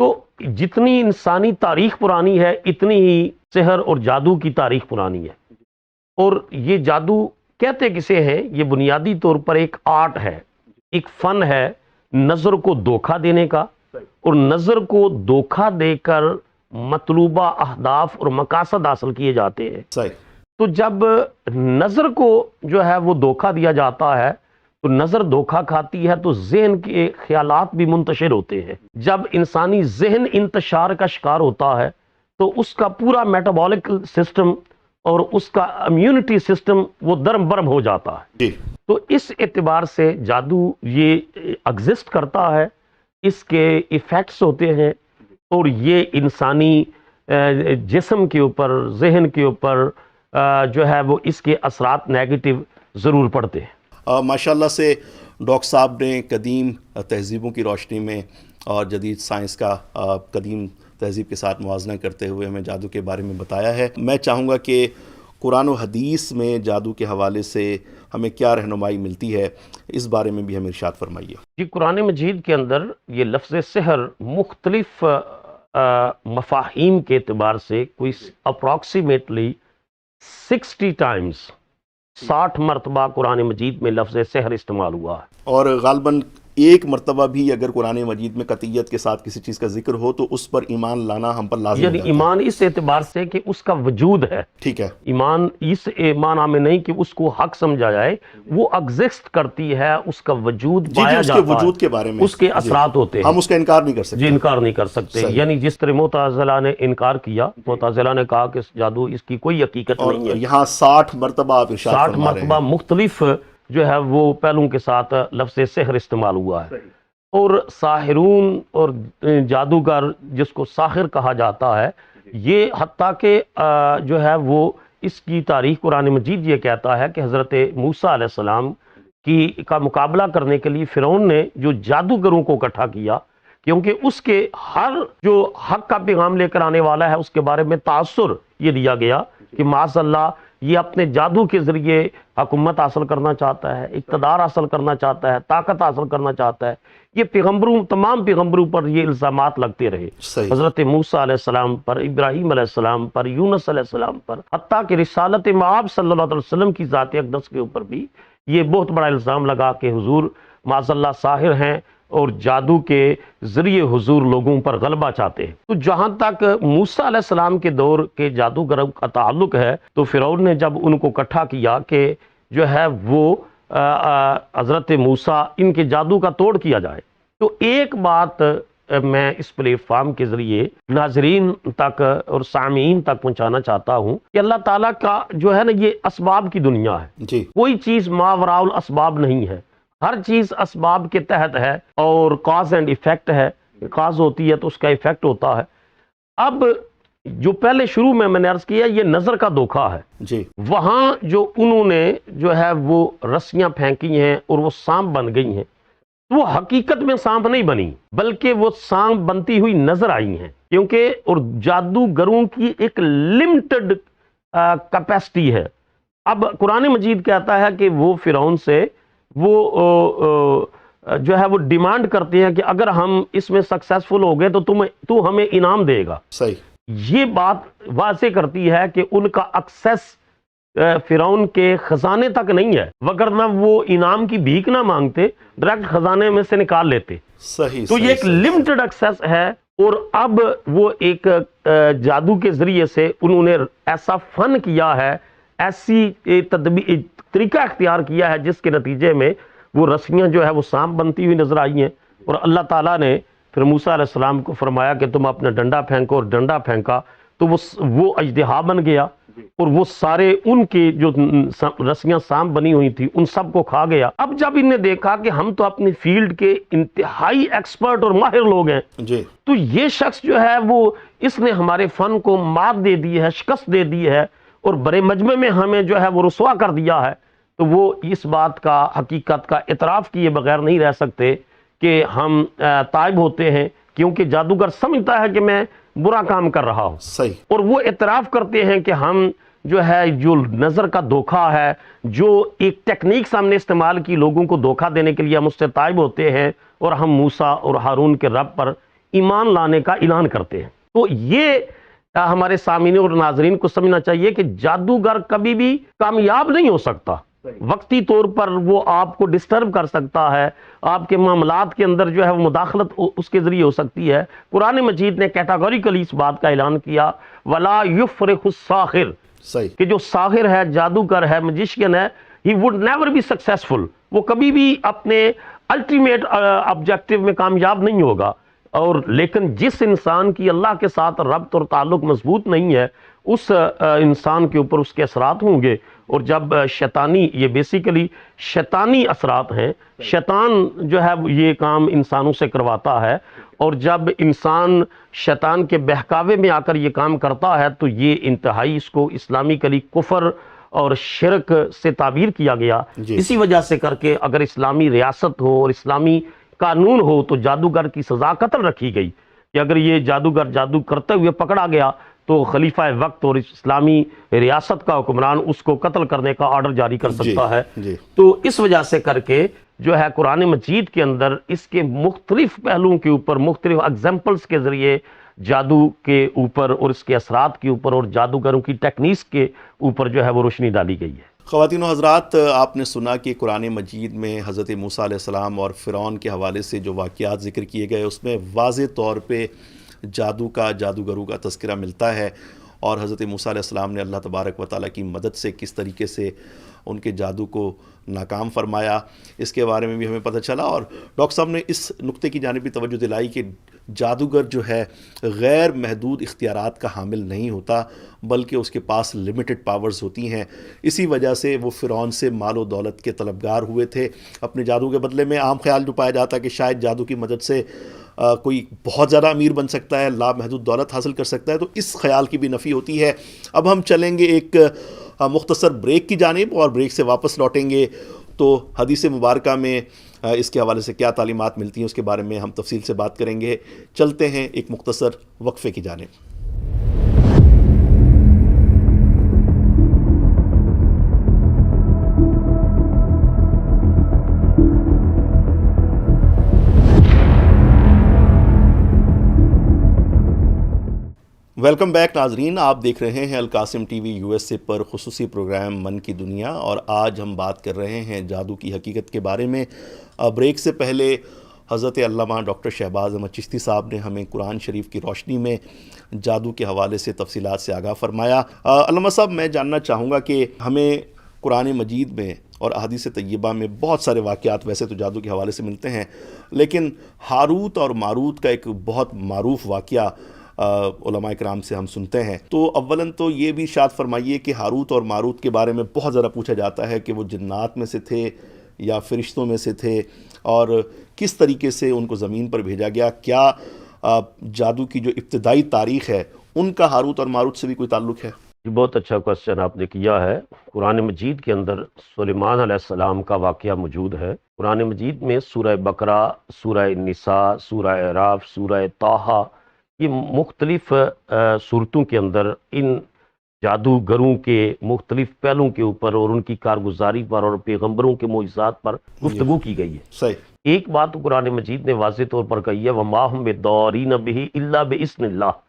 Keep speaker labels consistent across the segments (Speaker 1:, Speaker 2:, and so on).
Speaker 1: تو جتنی انسانی تاریخ پرانی ہے اتنی ہی سحر اور جادو کی تاریخ پرانی ہے. اور یہ جادو کہتے کسے ہیں؟ یہ بنیادی طور پر ایک آرٹ ہے، ایک فن ہے نظر کو دھوکہ دینے کا، اور نظر کو دھوکہ دے کر مطلوبہ اہداف اور مقاصد حاصل کیے جاتے ہیں.
Speaker 2: صحیح.
Speaker 1: تو جب نظر کو جو ہے وہ دھوکہ دیا جاتا ہے تو نظر دھوکہ کھاتی ہے تو ذہن کے خیالات بھی منتشر ہوتے ہیں. جب انسانی ذہن انتشار کا شکار ہوتا ہے تو اس کا پورا میٹابولک سسٹم اور اس کا امیونٹی سسٹم وہ درم برم ہو جاتا ہے. تو اس اعتبار سے جادو یہ ایگزسٹ کرتا ہے، اس کے ایفیکٹس ہوتے ہیں، اور یہ انسانی جسم کے اوپر، ذہن کے اوپر جو ہے وہ اس کے اثرات نیگیٹو ضرور پڑتے ہیں.
Speaker 2: ماشاءاللہ سے ڈاکٹر صاحب نے قدیم تہذیبوں کی روشنی میں اور جدید سائنس کا قدیم تہذیب کے ساتھ موازنہ کرتے ہوئے ہمیں جادو کے بارے میں بتایا ہے. میں چاہوں گا کہ قرآن و حدیث میں جادو کے حوالے سے ہمیں کیا رہنمائی ملتی ہے، اس بارے میں بھی ہمیں ارشاد فرمائیے.
Speaker 1: جی، قرآن مجید کے اندر یہ لفظ سحر مختلف مفاہیم کے اعتبار سے کوئی اپروکسیمیٹلی 60 ٹائمز، 60 مرتبہ قرآن مجید میں لفظ سحر استعمال ہوا ہے.
Speaker 2: اور غالباً ایک مرتبہ بھی اگر قرآن مجید میں قطعیت کے ساتھ کسی چیز کا ذکر ہو تو اس پر ایمان لانا ہم پر لازم
Speaker 1: یعنی
Speaker 2: ہو جاتا ہے.
Speaker 1: ایمان اس اعتبار سے کہ اس کا وجود ہے.
Speaker 2: ٹھیک ہے.
Speaker 1: ایمان اس معنی میں نہیں کہ اس کو حق سمجھا جائے، وہ ایگزسٹ کرتی ہے، اس کا وجود پایا
Speaker 2: اس
Speaker 1: جاتا
Speaker 2: کے وجود کے بارے میں
Speaker 1: اس کے اثرات ہوتے ہیں،
Speaker 2: ہم اس کا انکار نہیں کر سکتے.
Speaker 1: جی انکار نہیں کر سکتے.
Speaker 2: صحیح.
Speaker 1: یعنی جس طرح معتزلہ نے انکار کیا، معتزلہ نے کہا کہ جادو اس کی کوئی حقیقت
Speaker 2: اور
Speaker 1: نہیں ہے.
Speaker 2: یہاں 60 مرتبہ آپ ارشاد
Speaker 1: 60
Speaker 2: فرما رہے ہیں.
Speaker 1: مرتبہ مختلف جو ہے وہ پہلوؤں کے ساتھ لفظ سحر استعمال ہوا ہے. اور ساحرون اور جادوگر جس کو ساحر کہا جاتا ہے، یہ حتیٰ کہ جو ہے وہ اس کی تاریخ قرآن مجید یہ کہتا ہے کہ حضرت موسیٰ علیہ السلام کا مقابلہ کرنے کے لیے فرعون نے جو جادوگروں کو اکٹھا کیا، کیونکہ اس کے ہر جو حق کا پیغام لے کر آنے والا ہے اس کے بارے میں تاثر یہ دیا گیا کہ معاذ اللہ یہ اپنے جادو کے ذریعے حکومت حاصل کرنا چاہتا ہے، اقتدار حاصل کرنا چاہتا ہے، طاقت حاصل کرنا چاہتا ہے. یہ تمام پیغمبروں پر یہ الزامات لگتے رہے.
Speaker 2: صحیح.
Speaker 1: حضرت موسیٰ علیہ السلام پر، ابراہیم علیہ السلام پر، یونس علیہ السلام پر، حتیٰ کہ رسالت مآب صلی اللہ علیہ وسلم کی ذات اقدس کے اوپر بھی یہ بہت بڑا الزام لگا کہ حضور معاذ اللہ ساحر ہیں اور جادو کے ذریعے حضور لوگوں پر غلبہ چاہتے ہیں. تو جہاں تک موسیٰ علیہ السلام کے دور کے جادوگروں کا تعلق ہے تو فرعون نے جب ان کو اکٹھا کیا کہ جو ہے وہ حضرت موسیٰ ان کے جادو کا توڑ کیا جائے، تو ایک بات میں اس پلیٹ فارم کے ذریعے ناظرین تک اور سامعین تک پہنچانا چاہتا ہوں کہ اللہ تعالیٰ کا جو ہے نا یہ اسباب کی دنیا ہے.
Speaker 2: جی.
Speaker 1: کوئی چیز ماوراء الاسباب نہیں ہے، ہر چیز اسباب کے تحت ہے اور کاز اینڈ ایفیکٹ ہے. کاز ہوتی ہے تو اس کا ایفیکٹ ہوتا ہے. اب جو پہلے شروع میں نے عرض کیا یہ نظر کا دھوکہ ہے.
Speaker 2: جی.
Speaker 1: وہاں جو انہوں نے جو ہے وہ رسیاں پھینکی ہیں اور وہ سانپ بن گئی ہیں، وہ حقیقت میں سانپ نہیں بنی بلکہ وہ سانپ بنتی ہوئی نظر آئی ہیں. کیونکہ اور جادوگروں کی ایک لمٹڈ کیپیسٹی ہے. اب قرآن مجید کہتا ہے کہ وہ فرعون سے وہ جو ہے وہ ڈیمانڈ کرتے ہیں کہ اگر ہم اس میں سکسیسفل ہو گئے تو ہمیں انعام دے گا.
Speaker 2: صحیح.
Speaker 1: یہ بات واضح کرتی ہے کہ ان کا ایکسیس فرعون کے خزانے تک نہیں ہے، وگرنہ وہ انعام کی بھیک نہ مانگتے، ڈائریکٹ خزانے میں سے نکال لیتے.
Speaker 2: صحیح.
Speaker 1: تو یہ ایک لمٹڈ ایکسیس ہے. اور اب وہ ایک جادو کے ذریعے سے انہوں نے ایسا فن کیا ہے، ایسی طریقہ اختیار کیا ہے جس کے نتیجے میں وہ رسیاں جو ہے وہ سانپ بنتی ہوئی نظر آئی ہیں. اور اللہ تعالیٰ نے پھر موسیٰ علیہ السلام کو فرمایا کہ تم اپنا ڈنڈا پھینکو، اور ڈنڈا پھینکا تو وہ اژدہا بن گیا اور وہ سارے ان کی جو رسیاں سانپ بنی ہوئی تھی ان سب کو کھا گیا. اب جب انہیں دیکھا کہ ہم تو اپنی فیلڈ کے انتہائی ایکسپرٹ اور ماہر لوگ ہیں،
Speaker 2: جی،
Speaker 1: تو یہ شخص جو ہے وہ اس نے ہمارے فن کو مات دے دی ہے، شکست دے دی ہے اور بڑے مجمع میں ہمیں جو ہے وہ رسوا کر دیا ہے، تو وہ اس بات کا حقیقت کا اعتراف کیے بغیر نہیں رہ سکتے کہ ہم تائب ہوتے ہیں، کیونکہ جادوگر سمجھتا ہے کہ میں برا کام کر رہا ہوں.
Speaker 2: صحیح.
Speaker 1: اور وہ اعتراف کرتے ہیں کہ ہم جو ہے جو نظر کا دھوکہ ہے، جو ایک ٹیکنیکس ہم نے استعمال کی لوگوں کو دھوکہ دینے کے لیے، ہم اس سے تائب ہوتے ہیں اور ہم موسیٰ اور ہارون کے رب پر ایمان لانے کا اعلان کرتے ہیں۔ تو یہ ہمارے سامعین اور ناظرین کو سمجھنا چاہیے کہ جادوگر کبھی بھی کامیاب نہیں ہو سکتا، وقتی طور پر وہ آپ کو ڈسٹرب کر سکتا ہے، آپ کے معاملات کے اندر جو ہے وہ مداخلت اس کے ذریعے ہو سکتی ہے۔ قرآن مجید نے کیٹاگوریکلی اس بات کا اعلان کیا، وَلَا يُفْرِخُ السَّاحِرُ،
Speaker 2: صحیح
Speaker 1: کہ جو ساحر ہے، جادوگر ہے، میجیشین ہے، he would never be successful، وہ کبھی بھی اپنے الٹیمیٹ آبجیکٹو میں کامیاب نہیں ہوگا۔ اور لیکن جس انسان کی اللہ کے ساتھ ربط اور تعلق مضبوط نہیں ہے، اس انسان کے اوپر اس کے اثرات ہوں گے۔ اور جب شیطانی، یہ بیسیکلی شیطانی اثرات ہیں، شیطان جو ہے یہ کام انسانوں سے کرواتا ہے، اور جب انسان شیطان کے بہکاوے میں آ کر یہ کام کرتا ہے تو یہ انتہائی، اس کو اسلامکلی کفر اور شرک سے تعبیر کیا گیا۔
Speaker 2: جی۔
Speaker 1: اسی وجہ سے کر کے اگر اسلامی ریاست ہو اور اسلامی قانون ہو تو جادوگر کی سزا قتل رکھی گئی، کہ اگر یہ جادوگر جادو کرتے ہوئے پکڑا گیا تو خلیفہ وقت اور اسلامی ریاست کا حکمران اس کو قتل کرنے کا آرڈر جاری کر سکتا ہے۔
Speaker 2: جی۔
Speaker 1: تو اس وجہ سے کر کے جو ہے قرآن مجید کے اندر اس کے مختلف پہلوؤں کے اوپر، مختلف ایگزامپلز کے ذریعے جادو کے اوپر اور اس کے اثرات کے اوپر اور جادوگروں کی ٹیکنیکس کے اوپر جو ہے وہ روشنی ڈالی گئی ہے۔
Speaker 2: خواتین و حضرات، آپ نے سنا کہ قرآن مجید میں حضرت موسیٰ علیہ السلام اور فرعون کے حوالے سے جو واقعات ذکر کیے گئے اس میں واضح طور پہ جادو کا، جادوگروں کا تذکرہ ملتا ہے، اور حضرت موسیٰ علیہ السلام نے اللہ تبارک و تعالیٰ کی مدد سے کس طریقے سے ان کے جادو کو ناکام فرمایا، اس کے بارے میں بھی ہمیں پتہ چلا۔ اور ڈاکٹر صاحب نے اس نقطے کی جانب بھی توجہ دلائی کہ جادوگر جو ہے غیر محدود اختیارات کا حامل نہیں ہوتا، بلکہ اس کے پاس لمیٹڈ پاورز ہوتی ہیں۔ اسی وجہ سے وہ فرعون سے مال و دولت کے طلبگار ہوئے تھے اپنے جادو کے بدلے میں۔ عام خیال جو پایا جاتا ہے کہ شاید جادو کی مدد سے کوئی بہت زیادہ امیر بن سکتا ہے، لامحدود دولت حاصل کر سکتا ہے، تو اس خیال کی بھی نفی ہوتی ہے۔ اب ہم چلیں گے ایک مختصر بریک کی جانب، اور بریک سے واپس لوٹیں گے تو حدیث مبارکہ میں اس کے حوالے سے کیا تعلیمات ملتی ہیں اس کے بارے میں ہم تفصیل سے بات کریں گے۔ چلتے ہیں ایک مختصر وقفے کی جانب۔ ویلکم بیک ناظرین، آپ دیکھ رہے ہیں القاسم ٹی وی USA پر خصوصی پروگرام من کی دنیا، اور آج ہم بات کر رہے ہیں جادو کی حقیقت کے بارے میں۔ بریک سے پہلے حضرت علامہ ڈاکٹر شہباز احمد چشتی صاحب نے ہمیں قرآن شریف کی روشنی میں جادو کے حوالے سے تفصیلات سے آگاہ فرمایا۔ علامہ صاحب، میں جاننا چاہوں گا کہ ہمیں قرآن مجید میں اور احادیث طیبہ میں بہت سارے واقعات ویسے تو جادو کے حوالے سے ملتے ہیں، لیکن ہاروت اور ماروت کا ایک بہت معروف واقعہ علماء کرام سے ہم سنتے ہیں۔ تو اولاً تو یہ بھی ارشاد فرمائیے کہ ہاروت اور ماروت کے بارے میں بہت زیادہ پوچھا جاتا ہے کہ وہ جنات میں سے تھے یا فرشتوں میں سے تھے، اور کس طریقے سے ان کو زمین پر بھیجا گیا؟ کیا جادو کی جو ابتدائی تاریخ ہے ان کا ہاروت اور ماروت سے بھی کوئی تعلق ہے؟
Speaker 1: بہت اچھا کوسچن آپ نے کیا ہے۔ قرآن مجید کے اندر سلیمان علیہ السلام کا واقعہ موجود ہے۔ قرآن مجید میں سورہ بقرہ، سورہ نساء، سورہ اعراف، سورہ طٰہٰ، یہ مختلف صورتوں کے اندر ان جادوگروں کے مختلف پہلوؤں کے اوپر اور ان کی کارگزاری پر اور پیغمبروں کے معجزات پر گفتگو کی گئی ہے۔
Speaker 2: صحیح۔
Speaker 1: ایک بات قرآن مجید نے واضح طور پر کہی ہے، وَمَا هُمْ بِضَارِّينَ بِهِ إِلَّا بِإِذْنِ اللَّهِ،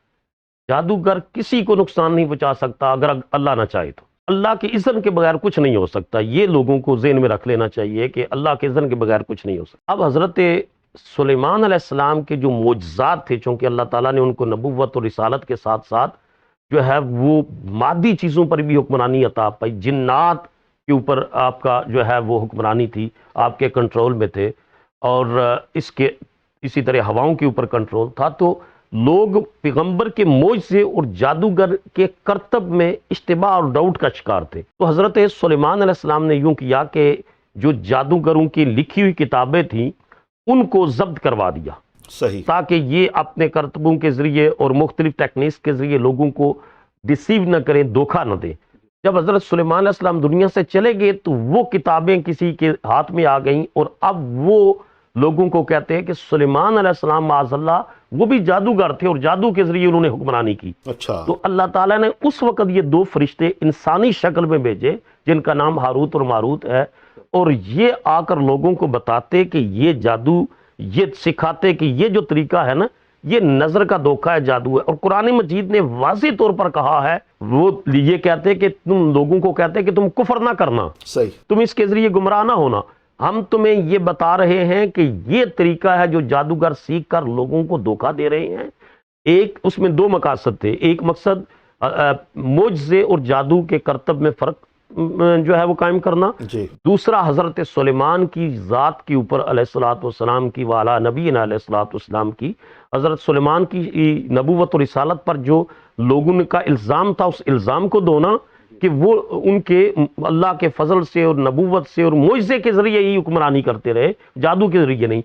Speaker 1: جادوگر کسی کو نقصان نہیں پہنچا سکتا اگر اللہ نہ چاہے تو، اللہ کے اذن کے بغیر کچھ نہیں ہو سکتا۔ یہ لوگوں کو ذہن میں رکھ لینا چاہیے کہ اللہ کے اذن کے بغیر کچھ نہیں ہو سکتا۔ اب حضرت سلیمان علیہ السلام کے جو معجزات تھے، چونکہ اللہ تعالیٰ نے ان کو نبوت اور رسالت کے ساتھ ساتھ جو ہے وہ مادی چیزوں پر بھی حکمرانی عطا پائی، جنات کے اوپر آپ کا جو ہے وہ حکمرانی تھی، آپ کے کنٹرول میں تھے، اور اسی طرح ہواؤں کے اوپر کنٹرول تھا۔ تو لوگ پیغمبر کے معجزے اور جادوگر کے کرتب میں اشتباہ اور ڈاؤٹ کا شکار تھے۔ تو حضرت سلیمان علیہ السلام نے یوں کیا کہ جو جادوگروں کی لکھی ہوئی کتابیں تھیں ان کو ضبط کروا دیا،
Speaker 2: صحیح، تاکہ
Speaker 1: یہ اپنے کرتبوں کے ذریعے اور مختلف ٹیکنیکس کے ذریعے لوگوں کو ڈسیو نہ کریں، دھوکہ نہ دیں۔ جب حضرت سلیمان علیہ السلام دنیا سے چلے گئے تو وہ کتابیں کسی کے ہاتھ میں آ گئیں، اور اب وہ لوگوں کو کہتے ہیں کہ سلیمان علیہ السلام معاذ اللہ وہ بھی جادوگر تھے اور جادو کے ذریعے انہوں نے حکمرانی کی۔
Speaker 2: اچھا،
Speaker 1: تو اللہ تعالیٰ نے اس وقت یہ دو فرشتے انسانی شکل میں بھیجے جن کا نام ہاروت اور ماروت ہے، اور یہ آ کر لوگوں کو بتاتے کہ یہ جادو، یہ سکھاتے کہ یہ جو طریقہ ہے نا، یہ نظر کا دھوکہ ہے، جادو ہے۔ اور قرآن مجید نے واضح طور پر کہا ہے، وہ یہ کہتے ہیں کہ تم لوگوں کو کہتے ہیں کہ تم کفر نہ کرنا،
Speaker 2: صحیح،
Speaker 1: تم اس کے ذریعے گمراہ نہ ہونا۔ ہم تمہیں یہ بتا رہے ہیں کہ یہ طریقہ ہے جو جادوگر سیکھ کر لوگوں کو دھوکہ دے رہے ہیں۔ ایک اس میں دو مقاصد تھے، ایک مقصد معجزے اور جادو کے کرتب میں فرق جو ہے وہ قائم کرنا،
Speaker 2: جی،
Speaker 1: دوسرا حضرت سلیمان کی ذات کے اوپر علیہ الصلوۃ والسلام کی وعلی نبینا علیہ الصلوۃ والسلام کی، حضرت سلیمان کی نبوت اور رسالت پر جو لوگوں کا الزام تھا، اس الزام کو دھونا کہ وہ ان کے اللہ کے فضل سے اور نبوت سے اور معجزے کے ذریعے ہی حکمرانی کرتے رہے، جادو کے ذریعے نہیں۔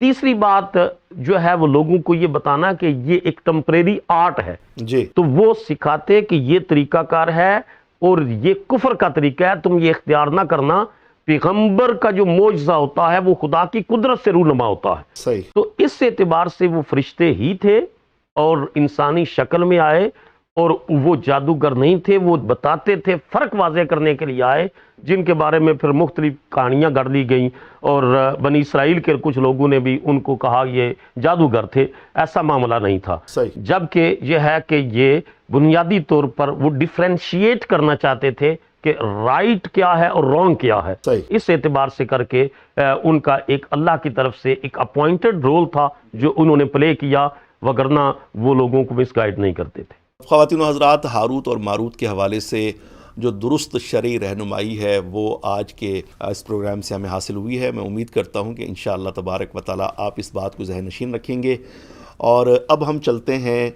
Speaker 1: تیسری بات جو ہے وہ لوگوں کو یہ بتانا کہ یہ ایک ٹمپریری آرٹ ہے،
Speaker 2: جی،
Speaker 1: تو وہ سکھاتے کہ یہ طریقہ کار ہے اور یہ کفر کا طریقہ ہے، تم یہ اختیار نہ کرنا۔ پیغمبر کا جو معجزہ ہوتا ہے وہ خدا کی قدرت سے رونما ہوتا ہے۔
Speaker 2: صحیح،
Speaker 1: تو اس اعتبار سے وہ فرشتے ہی تھے اور انسانی شکل میں آئے، اور وہ جادوگر نہیں تھے، وہ بتاتے تھے، فرق واضح کرنے کے لیے آئے، جن کے بارے میں پھر مختلف کہانیاں گڑھ لی گئیں، اور بنی اسرائیل کے کچھ لوگوں نے بھی ان کو کہا یہ جادوگر تھے۔ ایسا معاملہ نہیں تھا،
Speaker 2: صحیح،
Speaker 1: جبکہ یہ ہے کہ یہ بنیادی طور پر وہ ڈیفرینشیٹ کرنا چاہتے تھے کہ رائٹ کیا ہے اور رانگ کیا ہے۔
Speaker 2: صحیح،
Speaker 1: اس اعتبار سے کر کے ان کا ایک اللہ کی طرف سے ایک اپوائنٹڈ رول تھا جو انہوں نے پلے کیا، وگرنہ وہ لوگوں کو مس گائیڈ نہیں کرتے تھے۔
Speaker 2: خواتین و حضرات، ہاروت اور ماروت کے حوالے سے جو درست شرعی رہنمائی ہے وہ آج کے اس پروگرام سے ہمیں حاصل ہوئی ہے۔ میں امید کرتا ہوں کہ انشاءاللہ تبارک و تعالیٰ آپ اس بات کو ذہن نشین رکھیں گے۔ اور اب ہم چلتے ہیں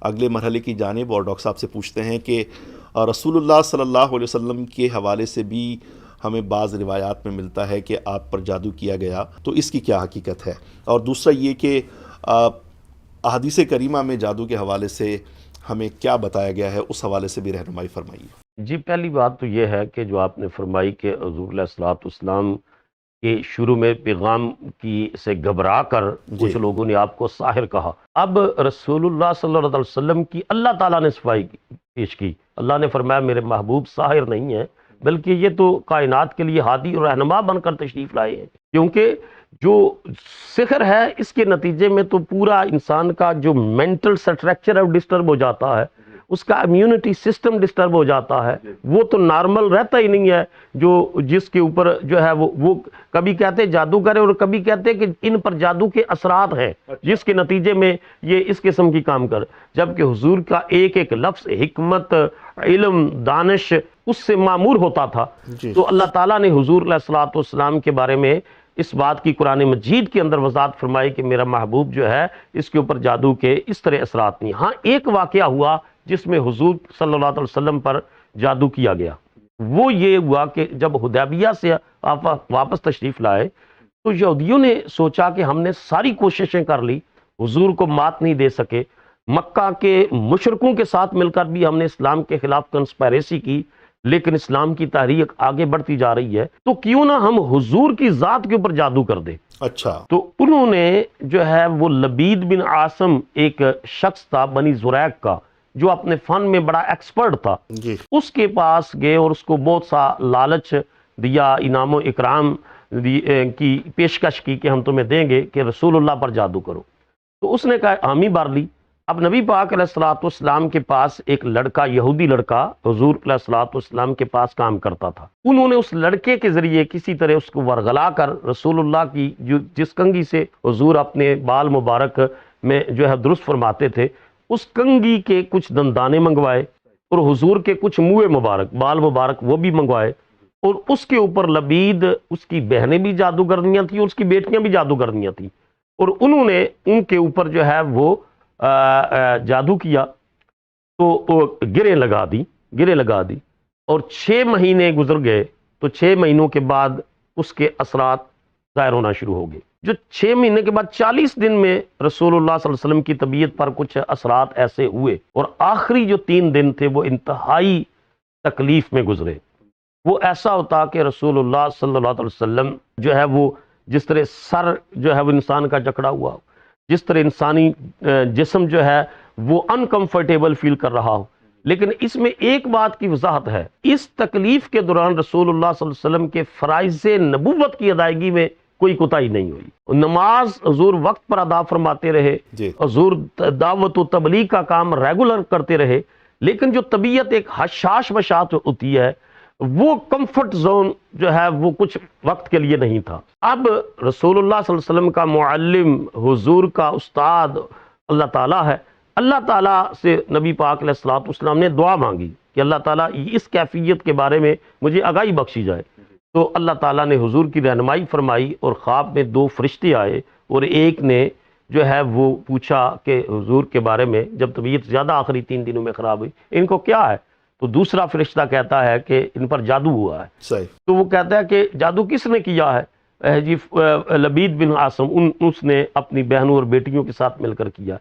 Speaker 2: اگلے مرحلے کی جانب اور ڈاکٹر صاحب سے پوچھتے ہیں کہ رسول اللہ صلی اللہ علیہ وسلم کے حوالے سے بھی ہمیں بعض روایات میں ملتا ہے کہ آپ پر جادو کیا گیا، تو اس کی کیا حقیقت ہے؟ اور دوسرا یہ کہ احادیث کریمہ میں جادو کے حوالے سے ہمیں کیا بتایا گیا ہے، اس حوالے سے بھی رہنمائی فرمائیے۔
Speaker 1: جی، پہلی بات تو یہ ہے کہ جو آپ نے فرمائی کہ حضور علیہ الصلوۃ والسلام کے شروع میں پیغام کی سے گھبرا کر کچھ لوگوں نے آپ کو ساحر کہا۔ اب رسول اللہ صلی اللہ علیہ وسلم کی اللہ تعالیٰ نے صفائی پیش کی، اللہ نے فرمایا میرے محبوب ساحر نہیں ہیں، بلکہ یہ تو کائنات کے لیے ہادی اور رہنما بن کر تشریف لائے ہیں۔ کیونکہ جو سحر ہے اس کے نتیجے میں تو پورا انسان کا جو مینٹل سٹرکچر ہے وہ ڈسٹرب ہو جاتا ہے، اس کا امیونٹی سسٹم ڈسٹرب ہو جاتا ہے، وہ تو نارمل رہتا ہی نہیں ہے۔ جو جس کے اوپر جو ہے وہ کبھی کہتے جادوگر اور کبھی کہتے کہ ان پر جادو کے اثرات ہیں، جس کے نتیجے میں یہ اس قسم کی کام کر، جبکہ حضور کا ایک ایک لفظ حکمت، علم، دانش اس سے معمور ہوتا تھا۔ تو اللہ تعالیٰ نے حضور علیہ الصلوۃ والسلام کے بارے میں اس بات کی قرآن مجید کے اندر وضاحت فرمائی کہ میرا محبوب جو ہے اس کے اوپر جادو کے اس طرح اثرات نہیں۔ ہاں ایک واقعہ ہوا جس میں حضور صلی اللہ علیہ وسلم پر جادو کیا گیا، وہ یہ ہوا کہ جب حدیبیہ سے آپ واپس تشریف لائے تو یہودیوں نے سوچا کہ ہم نے ساری کوششیں کر لی، حضور کو مات نہیں دے سکے، مکہ کے مشرکوں کے ساتھ مل کر بھی ہم نے اسلام کے خلاف کنسپائریسی کی، لیکن اسلام کی تحریک آگے بڑھتی جا رہی ہے، تو کیوں نہ ہم حضور کی ذات کے اوپر جادو کر دیں۔
Speaker 2: اچھا،
Speaker 1: تو انہوں نے جو ہے وہ لبید بن عاصم ایک شخص تھا بنی زریق کا، جو اپنے فن میں بڑا ایکسپرٹ تھا، اس کے پاس گئے اور اس کو بہت سا لالچ دیا، انعام و اکرام کی پیشکش کی کہ ہم تمہیں دیں گے کہ رسول اللہ پر جادو کرو۔ تو اس نے کہا حامی بھر لی۔ اب نبی پاک علیہ الصلوۃ والسلام کے پاس ایک لڑکا، یہودی لڑکا حضور علیہ الصلوۃ والسلام کے پاس کام کرتا تھا، انہوں نے اس لڑکے کے ذریعے کسی طرح اس کو ورغلا کر رسول اللہ کی جس کنگھی سے حضور اپنے بال مبارک میں جو ہے درست فرماتے تھے، اس کنگھی کے کچھ دندانے منگوائے، اور حضور کے کچھ منہ مبارک، بال مبارک وہ بھی منگوائے، اور اس کے اوپر لبید، اس کی بہنیں بھی جادوگرنیاں تھیں اور اس کی بیٹیاں بھی جادوگرنیاں تھیں، اور انہوں نے ان کے اوپر جو ہے وہ جادو کیا، تو گرے لگا دی، اور 6 مہینے گزر گئے، تو 6 مہینوں کے بعد اس کے اثرات ظاہر ہونا شروع ہو گئے۔ جو 6 مہینے کے بعد 40 دن میں رسول اللہ صلی اللہ علیہ وسلم کی طبیعت پر کچھ اثرات ایسے ہوئے، اور آخری جو 3 دن تھے وہ انتہائی تکلیف میں گزرے۔ وہ ایسا ہوتا کہ رسول اللہ صلی اللہ علیہ وسلم جو ہے وہ جس طرح سر جو ہے وہ انسان کا جکڑا ہوا، جس طرح انسانی جسم جو ہے وہ انکمفرٹیبل فیل کر رہا ہو۔ لیکن اس میں ایک بات کی وضاحت ہے، اس تکلیف کے دوران رسول اللہ صلی اللہ علیہ وسلم کے فرائض نبوت کی ادائیگی میں کوئی کوتاہی نہیں ہوئی. نماز حضور وقت پر ادا فرماتے رہے, حضور دعوت و تبلیغ کا کام ریگولر کرتے رہے, لیکن جو طبیعت ایک حشاش بشاش ہوتی ہے, وہ کمفرٹ زون جو ہے وہ کچھ وقت کے لیے نہیں تھا. اب رسول اللہ صلی اللہ علیہ وسلم کا معلم, حضور کا استاد اللہ تعالیٰ ہے. اللہ تعالیٰ سے نبی پاک علیہ الصلوۃ والسلام نے دعا مانگی کہ اللہ تعالیٰ اس کیفیت کے بارے میں مجھے آگاہی بخشی جائے. تو اللہ تعالیٰ نے حضور کی رہنمائی فرمائی اور خواب میں 2 فرشتے آئے, اور ایک نے جو ہے وہ پوچھا کہ حضور کے بارے میں, جب طبیعت زیادہ آخری 3 دنوں میں خراب ہوئی, ان کو کیا ہے؟ تو دوسرا فرشتہ کہتا ہے کہ ان پر جادو ہوا ہے.
Speaker 2: صحیح.
Speaker 1: تو وہ کہتا ہے کہ جادو کس نے کیا ہے؟ جی لبید بن عاصم, اس نے اپنی بہنوں اور بیٹیوں کے ساتھ مل کر کیا.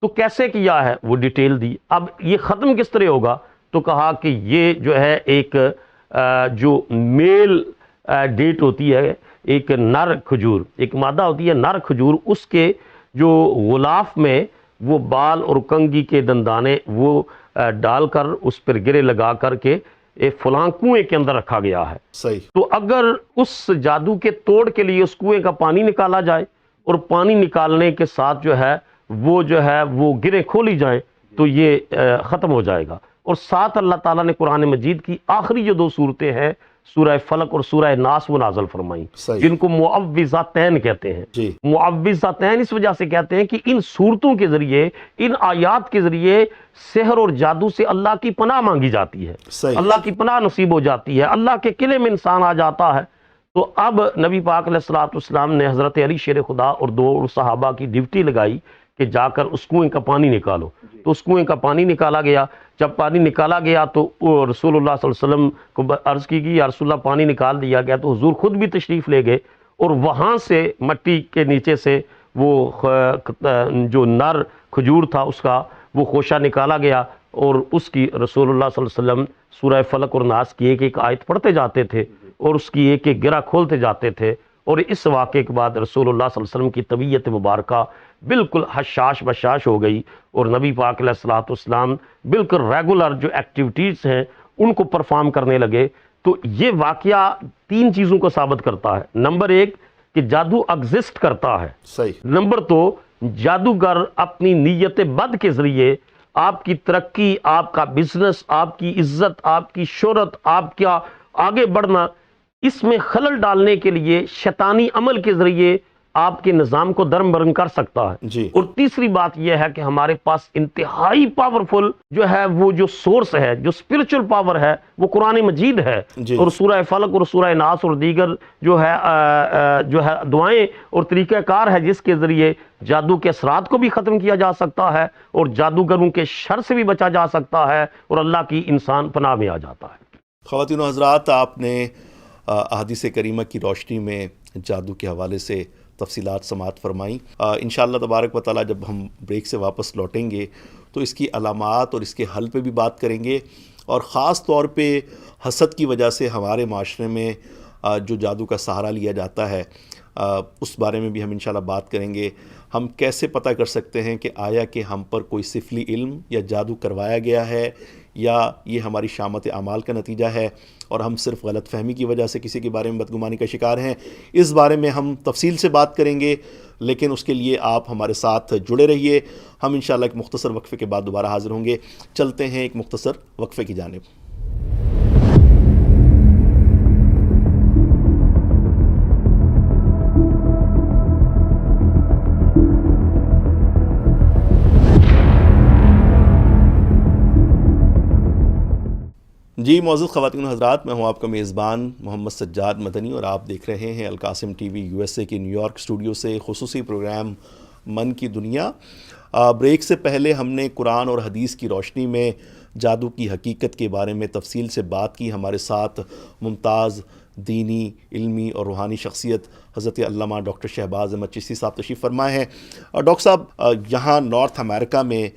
Speaker 1: تو کیسے کیا ہے وہ ڈیٹیل دی. اب یہ ختم کس طرح ہوگا؟ تو کہا کہ یہ جو ہے ایک جو میل ڈیٹ ہوتی ہے, ایک نر کھجور, ایک مادہ ہوتی ہے نر کھجور, اس کے جو غلاف میں وہ بال اور کنگھی کے دندانے وہ ڈال کر اس پر گرے لگا کر کے ایک فلاں کنویں کے اندر رکھا گیا ہے.
Speaker 2: صحیح.
Speaker 1: تو اگر اس جادو کے توڑ کے لیے اس کنویں کا پانی نکالا جائے, اور پانی نکالنے کے ساتھ جو ہے وہ گرے کھولی جائیں, تو یہ ختم ہو جائے گا. اور ساتھ اللہ تعالیٰ نے قرآن مجید کی آخری جو 2 صورتیں ہیں, سورہ فلق اور سورہ ناس, وہ نازل فرمائیں, جن کو معوذتین کہتے ہیں. معوذتین اس وجہ سے کہتے ہیں کہ ان صورتوں کے ذریعے, ان آیات کے ذریعے سحر اور جادو سے اللہ کی پناہ مانگی جاتی ہے, اللہ کی پناہ نصیب ہو جاتی ہے, اللہ کے قلعے میں انسان آ جاتا ہے. تو اب نبی پاک علیہ الصلوۃ والسلام نے حضرت علی شیر خدا اور 2 صحابہ کی ڈیوٹی لگائی کہ جا کر اس کنویں کا پانی نکالو. تو اس کنویں کا پانی نکالا گیا. جب پانی نکالا گیا تو رسول اللہ صلی اللہ علیہ وسلم کو عرض کی گئی, یا رسول اللہ پانی نکال دیا گیا. تو حضور خود بھی تشریف لے گئے, اور وہاں سے مٹی کے نیچے سے وہ جو نر کھجور تھا اس کا وہ خوشہ نکالا گیا, اور اس کی رسول اللہ صلی اللہ علیہ وسلم سورہ فلق اور ناس کی ایک آیت پڑھتے جاتے تھے, اور اس کی ایک گرہ کھولتے جاتے تھے. اور اس واقعے کے بعد رسول اللہ صلی اللہ علیہ وسلم کی طبیعت مبارکہ بالکل حشاش بشاش ہو گئی, اور نبی پاک علیہ الصلوۃ والسلام بالکل ریگولر جو ایکٹیویٹیز ہیں ان کو پرفارم کرنے لگے. تو یہ واقعہ 3 چیزوں کو ثابت کرتا ہے. نمبر 1 کہ جادو ایگزسٹ کرتا ہے.
Speaker 2: صحیح.
Speaker 1: نمبر 2 جادوگر اپنی نیت بد کے ذریعے آپ کی ترقی, آپ کا بزنس, آپ کی عزت, آپ کی شہرت, آپ کا آگے بڑھنا, اس میں خلل ڈالنے کے لیے شیطانی عمل کے ذریعے آپ کے نظام کو درمبرن کر سکتا ہے.
Speaker 2: جی.
Speaker 1: اور تیسری بات یہ ہے کہ ہمارے پاس انتہائی پاورفل جو ہے وہ جو سورس ہے, جو اسپرچل پاور ہے, وہ قرآن مجید ہے.
Speaker 2: جی.
Speaker 1: اور سورہ فلق اور سورہ ناس اور دیگر جو ہے دعائیں اور طریقہ کار ہے جس کے ذریعے جادو کے اثرات کو بھی ختم کیا جا سکتا ہے, اور جادوگروں کے شر سے بھی بچا جا سکتا ہے, اور اللہ کی انسان پناہ میں آ جاتا ہے.
Speaker 2: خواتین و حضرات, آپ نے احادیث کریمہ کی روشنی میں جادو کے حوالے سے تفصیلات سماعت فرمائیں. انشاءاللہ تبارک و تعالیٰ جب ہم بریک سے واپس لوٹیں گے تو اس کی علامات اور اس کے حل پہ بھی بات کریں گے, اور خاص طور پہ حسد کی وجہ سے ہمارے معاشرے میں جو جادو کا سہارا لیا جاتا ہے اس بارے میں بھی ہم انشاءاللہ بات کریں گے. ہم کیسے پتہ کر سکتے ہیں کہ آیا کہ ہم پر کوئی سفلی علم یا جادو کروایا گیا ہے, یا یہ ہماری شامت اعمال کا نتیجہ ہے اور ہم صرف غلط فہمی کی وجہ سے کسی کے بارے میں بدگمانی کا شکار ہیں. اس بارے میں ہم تفصیل سے بات کریں گے, لیکن اس کے لیے آپ ہمارے ساتھ جڑے رہیے. ہم انشاءاللہ ایک مختصر وقفے کے بعد دوبارہ حاضر ہوں گے. چلتے ہیں ایک مختصر وقفے کی جانب. جی معزز خواتین و حضرات, میں ہوں آپ کا میزبان محمد سجاد مدنی, اور آپ دیکھ رہے ہیں القاسم ٹی وی USA کی نیو یارک اسٹوڈیو سے خصوصی پروگرام من کی دنیا. بریک سے پہلے ہم نے قرآن اور حدیث کی روشنی میں جادو کی حقیقت کے بارے میں تفصیل سے بات کی. ہمارے ساتھ ممتاز دینی, علمی اور روحانی شخصیت حضرت علامہ ڈاکٹر شہباز احمد چشتی صاحب تشریف فرما ہیں. ڈاکٹر صاحب, یہاں نارتھ امریکہ میں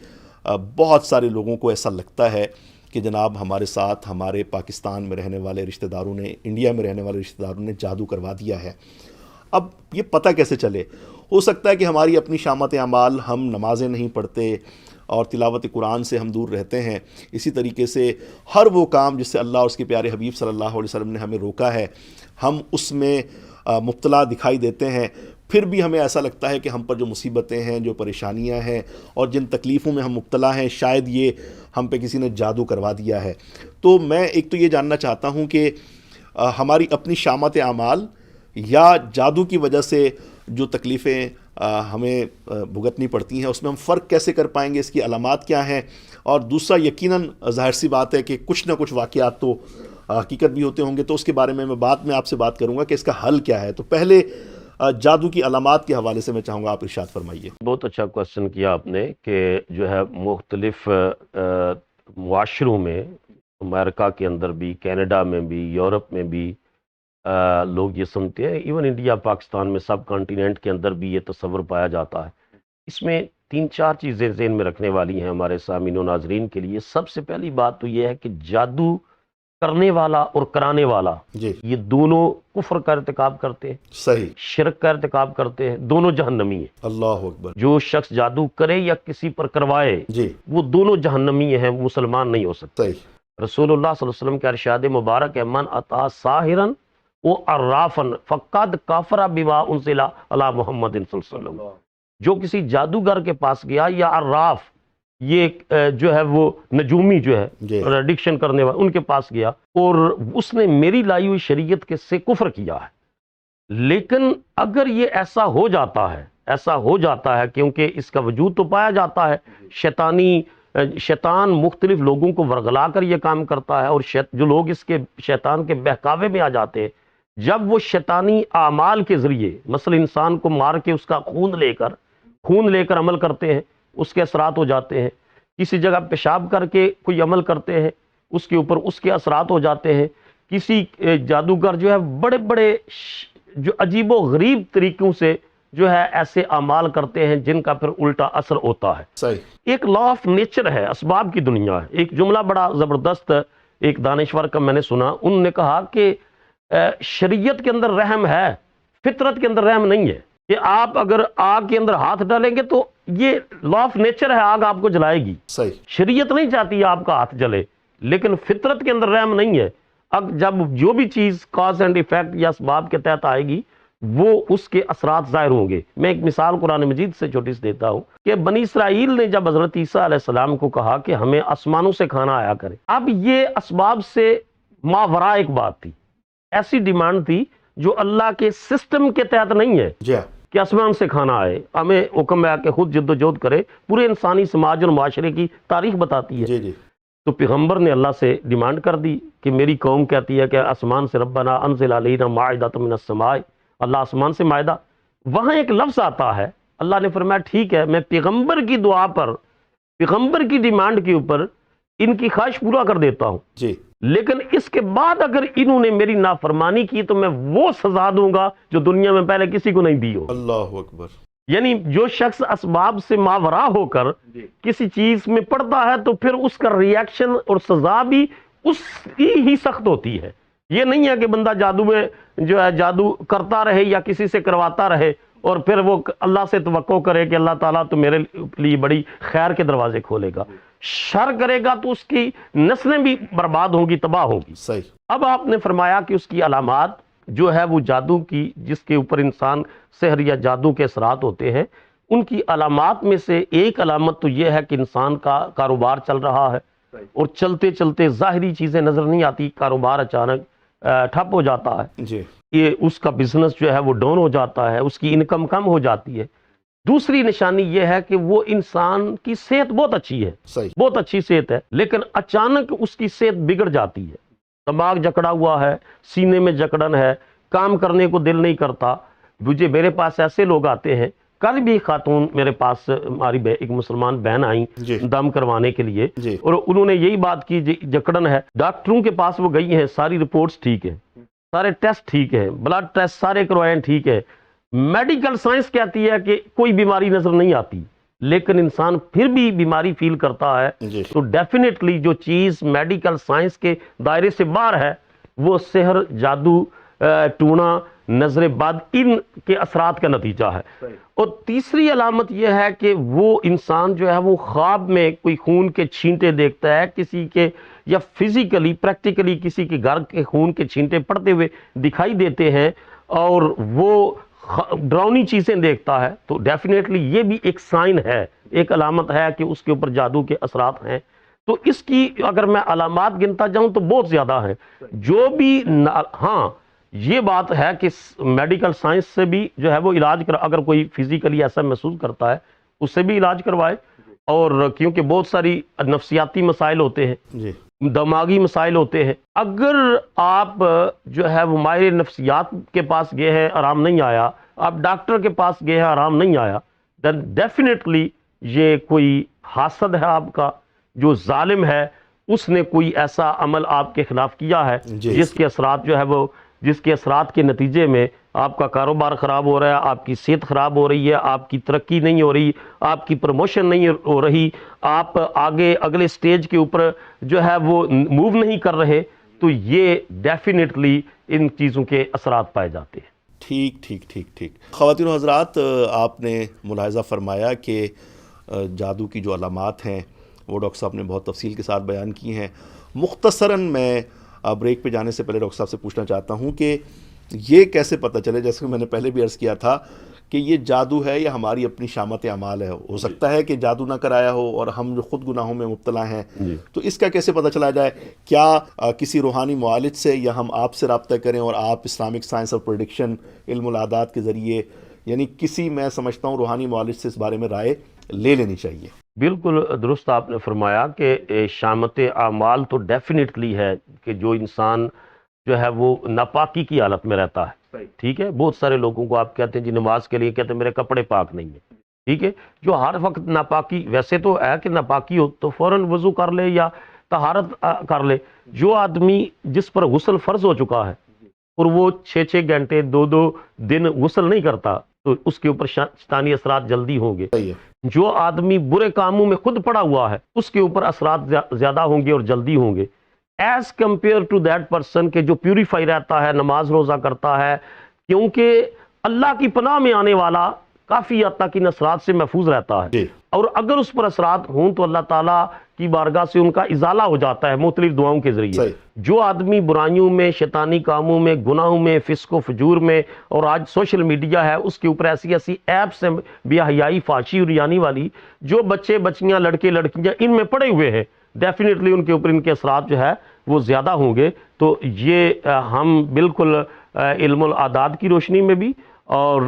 Speaker 2: بہت سارے لوگوں کو ایسا لگتا ہے کہ جناب ہمارے ساتھ ہمارے پاکستان میں رہنے والے رشتہ داروں نے, انڈیا میں رہنے والے رشتہ داروں نے جادو کروا دیا ہے. اب یہ پتہ کیسے چلے؟ ہو سکتا ہے کہ ہماری اپنی شامت اعمال, ہم نمازیں نہیں پڑھتے اور تلاوت قرآن سے ہم دور رہتے ہیں. اسی طریقے سے ہر وہ کام جس سے اللہ اور اس کے پیارے حبیب صلی اللہ علیہ وسلم نے ہمیں روکا ہے, ہم اس میں مبتلا دکھائی دیتے ہیں، پھر بھی ہمیں ایسا لگتا ہے کہ ہم پر جو مصیبتیں ہیں، جو پریشانیاں ہیں اور جن تکلیفوں میں ہم مبتلا ہیں، شاید یہ ہم پہ کسی نے جادو کروا دیا ہے۔ تو میں ایک تو یہ جاننا چاہتا ہوں کہ ہماری اپنی شامت اعمال یا جادو کی وجہ سے جو تکلیفیں ہمیں بھگتنی پڑتی ہیں، اس میں ہم فرق کیسے کر پائیں گے، اس کی علامات کیا ہیں؟ اور دوسرا، یقیناً ظاہر سی بات ہے کہ کچھ نہ کچھ واقعات تو حقیقت بھی ہوتے ہوں گے، تو اس کے بارے میں بعد میں آپ سے بات کروں گا کہ اس کا حل کیا ہے۔ تو پہلے جادو کی علامات کے حوالے سے میں چاہوں گا آپ ارشاد فرمائیے۔
Speaker 1: بہت اچھا کوشچن کیا آپ نے کہ جو ہے مختلف معاشروں میں، امریکہ کے اندر بھی، کینیڈا میں بھی، یورپ میں بھی لوگ یہ سنتے ہیں، ایون انڈیا پاکستان میں، سب کانٹیننٹ کے اندر بھی یہ تصور پایا جاتا ہے۔ اس میں 3-4 چیزیں ذہن میں رکھنے والی ہیں ہمارے سامعین و ناظرین کے لیے۔ سب سے پہلی بات تو یہ ہے کہ جادو کرنے والا اور کرانے والا یہ دونوں کفر کا ارتکاب کرتے ہیں،
Speaker 2: صحیح،
Speaker 1: شرک کا ارتکاب کرتے ہیں، دونوں جہنمی ہیں۔
Speaker 2: اللہ اکبر۔
Speaker 1: جو شخص جادو کرے یا کسی پر کروائے وہ دونوں جہنمی ہیں، وہ مسلمان نہیں ہو سکتے۔ رسول اللہ صلی اللہ علیہ وسلم کا ارشاد مبارک ہے، من اتا ساحرن و عرافن فقد کافر بما انزل علی محمد صلی اللہ علیہ وسلم۔ جو کسی جادوگر کے پاس گیا یا عراف، یہ جو ہے وہ نجومی جو ہے پریڈکشن کرنے والا، ان کے پاس گیا اور اس نے میری لائی ہوئی شریعت کے سے کفر کیا ہے۔ لیکن اگر یہ ایسا ہو جاتا ہے کیونکہ اس کا وجود تو پایا جاتا ہے، شیطان مختلف لوگوں کو ورغلا کر یہ کام کرتا ہے، اور جو لوگ اس کے شیطان کے بہکاوے میں آ جاتے ہیں، جب وہ شیطانی اعمال کے ذریعے مثلا انسان کو مار کے اس کا خون لے کر عمل کرتے ہیں، اس کے اثرات ہو جاتے ہیں، کسی جگہ پیشاب کر کے کوئی عمل کرتے ہیں، اس کے اوپر اس کے اثرات ہو جاتے ہیں، کسی جادوگر جو ہے بڑے بڑے جو عجیب و غریب طریقوں سے جو ہے ایسے اعمال کرتے ہیں جن کا پھر الٹا اثر ہوتا ہے۔
Speaker 2: صحیح۔
Speaker 1: ایک لا آف نیچر ہے، اسباب کی دنیا ہے۔ ایک جملہ بڑا زبردست ایک دانشور کا میں نے سنا، انہوں نے کہا کہ شریعت کے اندر رحم ہے، فطرت کے اندر رحم نہیں ہے، کہ آپ اگر آگ کے اندر ہاتھ ڈالیں گے تو یہ لا آف نیچر ہے، آگ آپ کو جلائے گی۔
Speaker 2: صحیح۔
Speaker 1: شریعت نہیں چاہتی آپ کا ہاتھ جلے، لیکن فطرت کے اندر رحم نہیں ہے۔ اب جب جو بھی چیز کاز اینڈ ایفیکٹ یا اسباب کے تحت آئے گی وہ اس کے اثرات ظاہر ہوں گے۔ میں ایک مثال قرآن مجید سے چھوٹی سی دیتا ہوں کہ بنی اسرائیل نے جب حضرت عیسیٰ علیہ السلام کو کہا کہ ہمیں آسمانوں سے کھانا آیا کرے، اب یہ اسباب سے ماورا ایک بات تھی، ایسی ڈیمانڈ تھی جو اللہ کے سسٹم کے تحت نہیں ہے کہ آسمان سے کھانا آئے، ہمیں حکم ہے کہ خود جد و جہد کرے۔ پورے انسانی سماج اور معاشرے کی تاریخ بتاتی ہے۔ تو پیغمبر نے اللہ سے ڈیمانڈ کر دی کہ میری قوم کہتی ہے کہ آسمان سے ربنا انزل علینا مائدۃ من السماء، اللہ آسمان سے مائدہ، وہاں ایک لفظ آتا ہے، اللہ نے فرمایا ٹھیک ہے، میں پیغمبر کی دعا پر، پیغمبر کی ڈیمانڈ کے اوپر ان کی خواہش پورا کر دیتا ہوں، لیکن اس کے بعد اگر انہوں نے میری نافرمانی کی تو میں وہ سزا دوں گا جو دنیا میں پہلے کسی کو نہیں دی ہو۔ اللہ اکبر۔ یعنی جو شخص اسباب سے ماورا ہو کر کسی چیز میں پڑتا ہے تو پھر اس کا ریاکشن اور سزا بھی اس کی ہی سخت ہوتی ہے۔ یہ نہیں ہے کہ بندہ جادو میں جو ہے جادو کرتا رہے یا کسی سے کرواتا رہے اور پھر وہ اللہ سے توقع کرے کہ اللہ تعالیٰ تو میرے لیے بڑی خیر کے دروازے کھولے گا۔ شر کرے گا تو اس کی نسلیں بھی برباد ہوں گی، تباہ ہوں گی۔
Speaker 2: صحیح۔
Speaker 1: اب آپ نے فرمایا کہ اس کی علامات جو ہے وہ جادو کی، جس کے اوپر انسان سحر یا جادو کے اثرات ہوتے ہیں، ان کی علامات میں سے ایک علامت تو یہ ہے کہ انسان کا کاروبار چل رہا ہے اور چلتے چلتے ظاہری چیزیں نظر نہیں آتی، کاروبار اچانک ٹھپ ہو جاتا ہے، یہ اس کا بزنس جو ہے وہ ڈاؤن ہو جاتا ہے، اس کی انکم کم ہو جاتی ہے۔ دوسری نشانی یہ ہے کہ وہ انسان کی صحت بہت اچھی ہے، بہت اچھی صحت ہے، لیکن اچانک اس کی صحت بگڑ جاتی ہے، دماغ جکڑا ہوا ہے، سینے میں جکڑن ہے، کام کرنے کو دل نہیں کرتا۔ میرے پاس ایسے لوگ آتے ہیں، کل بھی خاتون میرے پاس ہماری ایک مسلمان بہن آئیں دم کروانے کے لیے، اور انہوں نے یہی بات کی جکڑن ہے، ڈاکٹروں کے پاس وہ گئی ہیں، ساری رپورٹس ٹھیک ہیں، سارے ٹیسٹ ٹھیک ہیں، بلڈ ٹیسٹ سارے کروائے ٹھیک ہے، میڈیکل سائنس کہتی ہے کہ کوئی بیماری نظر نہیں آتی، لیکن انسان پھر بھی بیماری فیل کرتا ہے، تو ڈیفینیٹلی جو چیز میڈیکل سائنس کے دائرے سے باہر ہے وہ سحر، جادو ٹونا، نظر بد، ان کے اثرات کا نتیجہ ہے۔ اور تیسری علامت یہ ہے کہ وہ انسان جو ہے وہ خواب میں کوئی خون کے چھینٹے دیکھتا ہے کسی کے، یا فزیکلی پریکٹیکلی کسی کے گھر کے خون کے چھینٹے پڑتے ہوئے دکھائی دیتے ہیں، اور وہ ڈراؤنی چیزیں دیکھتا ہے تو ڈیفینیٹلی یہ بھی ایک سائن ہے، ایک علامت ہے کہ اس کے اوپر جادو کے اثرات ہیں۔ تو اس کی اگر میں علامات گنتا جاؤں تو بہت زیادہ ہیں، جو بھی ہاں یہ بات ہے کہ میڈیکل سائنس سے بھی جو ہے وہ علاج اگر کوئی فزیکلی ایسا محسوس کرتا ہے اس سے بھی علاج کروائے، اور کیونکہ بہت ساری نفسیاتی مسائل ہوتے ہیں،
Speaker 2: جی
Speaker 1: دماغی مسائل ہوتے ہیں، اگر آپ جو ہے وہ ماہر نفسیات کے پاس گئے ہیں آرام نہیں آیا، آپ ڈاکٹر کے پاس گئے ہیں آرام نہیں آیا، دین ڈیفینیٹلی یہ کوئی حاسد ہے آپ کا، جو ظالم ہے، اس نے کوئی ایسا عمل آپ کے خلاف کیا ہے
Speaker 2: جی
Speaker 1: جس کے اثرات جو ہے وہ جس کے اثرات کے نتیجے میں آپ کا کاروبار خراب ہو رہا ہے، آپ کی صحت خراب ہو رہی ہے، آپ کی ترقی نہیں ہو رہی، آپ کی پروموشن نہیں ہو رہی، آپ آگے اگلے سٹیج کے اوپر جو ہے وہ موو نہیں کر رہے، تو یہ ڈیفینیٹلی ان چیزوں کے اثرات پائے جاتے ہیں۔
Speaker 2: ٹھیک ٹھیک ٹھیک ٹھیک خواتین و حضرات، آپ نے ملاحظہ فرمایا کہ جادو کی جو علامات ہیں وہ ڈاکٹر صاحب نے بہت تفصیل کے ساتھ بیان کی ہیں۔ مختصراً میں بریک پہ جانے سے پہلے ڈاکٹر صاحب سے پوچھنا چاہتا ہوں کہ یہ کیسے پتہ چلے، جیسے کہ میں نے پہلے بھی عرض کیا تھا کہ یہ جادو ہے یا ہماری اپنی شامت اعمال ہے؟ ہو سکتا ہے کہ جادو نہ کرایا ہو اور ہم جو خود گناہوں میں مبتلا ہیں، تو اس کا کیسے پتہ چلا جائے؟ کیا کسی روحانی معالج سے یا ہم آپ سے رابطہ کریں اور آپ اسلامک سائنس اور پریڈکشن علم العادات کے ذریعے، یعنی کسی میں سمجھتا ہوں روحانی معالج سے اس بارے میں رائے لے لینی چاہیے؟
Speaker 1: بالکل درست آپ نے فرمایا کہ شامت اعمال تو ڈیفینیٹلی ہے کہ جو انسان جو ہے وہ ناپاکی کی حالت میں رہتا ہے، ٹھیک ہے، بہت سارے لوگوں کو آپ کہتے ہیں جی نماز کے لیے کہتے ہیں میرے کپڑے پاک نہیں ہیں، ٹھیک ہے، جو ہر وقت ناپاکی، ویسے تو ہے کہ ناپاکی ہو تو فوراً وضو کر لے یا طہارت کر لے، جو آدمی جس پر غسل فرض ہو چکا ہے اور وہ 6 گھنٹے 2 دن غسل نہیں کرتا تو اس کے اوپر شیطانی اثرات جلدی ہوں گے۔
Speaker 2: صحیح ہے۔
Speaker 1: جو آدمی برے کاموں میں خود پڑا ہوا ہے اس کے اوپر اثرات زیادہ ہوں گے اور جلدی ہوں گے، as compare to that person کہ جو پیوریفائی رہتا ہے، نماز روزہ کرتا ہے، کیونکہ اللہ کی پناہ میں آنے والا کافی حد تک ان اثرات سے محفوظ رہتا ہے،
Speaker 2: جی
Speaker 1: اور اگر اس پر اثرات ہوں تو اللہ تعالیٰ کی بارگاہ سے ان کا ازالہ ہو جاتا ہے مختلف دعاؤں کے ذریعے۔
Speaker 2: صحیح۔
Speaker 1: جو آدمی برائیوں میں، شیطانی کاموں میں، گناہوں میں، فسق و فجور میں، اور آج سوشل میڈیا ہے اس کے اوپر ایسی ایپس ہیں بے حیائی، فحشی اور ریانی والی، جو بچے بچیاں، لڑکے لڑکیاں ان میں پڑے ہوئے ہیں، ڈیفینیٹلی ان کے اوپر ان کے اثرات جو ہے وہ زیادہ ہوں گے۔ تو یہ ہم بالکل علم العادات کی روشنی میں بھی اور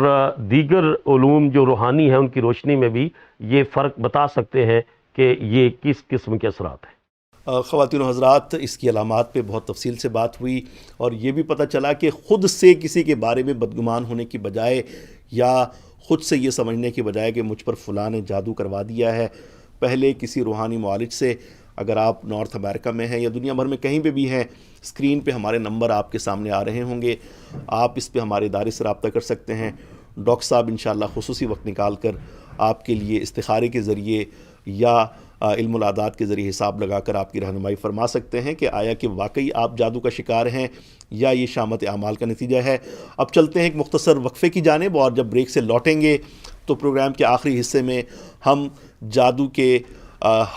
Speaker 1: دیگر علوم جو روحانی ہیں ان کی روشنی میں بھی یہ فرق بتا سکتے ہیں کہ یہ کس قسم کے اثرات ہیں۔
Speaker 2: خواتین و حضرات، اس کی علامات پہ بہت تفصیل سے بات ہوئی اور یہ بھی پتہ چلا کہ خود سے کسی کے بارے میں بدگمان ہونے کی بجائے یا خود سے یہ سمجھنے کی بجائے کہ مجھ پر فلاں نے جادو کروا دیا ہے، پہلے کسی روحانی معالج سے، اگر آپ نارتھ امریکہ میں ہیں یا دنیا بھر میں کہیں پہ بھی ہیں، اسکرین پہ ہمارے نمبر آپ کے سامنے آ رہے ہوں گے، آپ اس پہ ہمارے ادارے سے رابطہ کر سکتے ہیں۔ ڈاکٹر صاحب انشاءاللہ خصوصی وقت نکال کر آپ کے لیے استخارے کے ذریعے یا علم العادات کے ذریعے حساب لگا کر آپ کی رہنمائی فرما سکتے ہیں کہ آیا کہ واقعی آپ جادو کا شکار ہیں یا یہ شامت اعمال کا نتیجہ ہے۔ اب چلتے ہیں ایک مختصر وقفے کی جانب، اور جب بریک سے لوٹیں گے تو پروگرام کے آخری حصے میں ہم جادو کے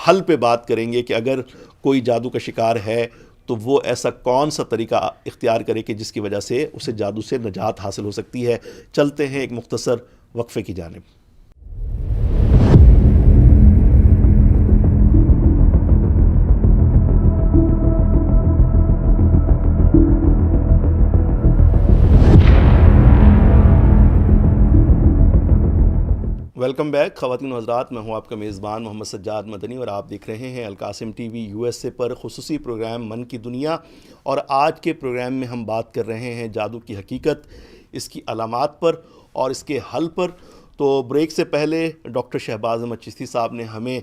Speaker 2: حل پہ بات کریں گے کہ اگر کوئی جادو کا شکار ہے تو وہ ایسا کون سا طریقہ اختیار کرے کہ جس کی وجہ سے اسے جادو سے نجات حاصل ہو سکتی ہے۔ چلتے ہیں ایک مختصر وقفے کی جانب۔ ویلکم بیک خواتین و حضرات، میں ہوں آپ کا میزبان محمد سجاد مدنی اور آپ دیکھ رہے ہیں القاسم ٹی وی USA پر خصوصی پروگرام من کی دنیا، اور آج کے پروگرام میں ہم بات کر رہے ہیں جادو کی حقیقت، اس کی علامات پر اور اس کے حل پر۔ تو بریک سے پہلے ڈاکٹر شہباز احمد چشتی صاحب نے ہمیں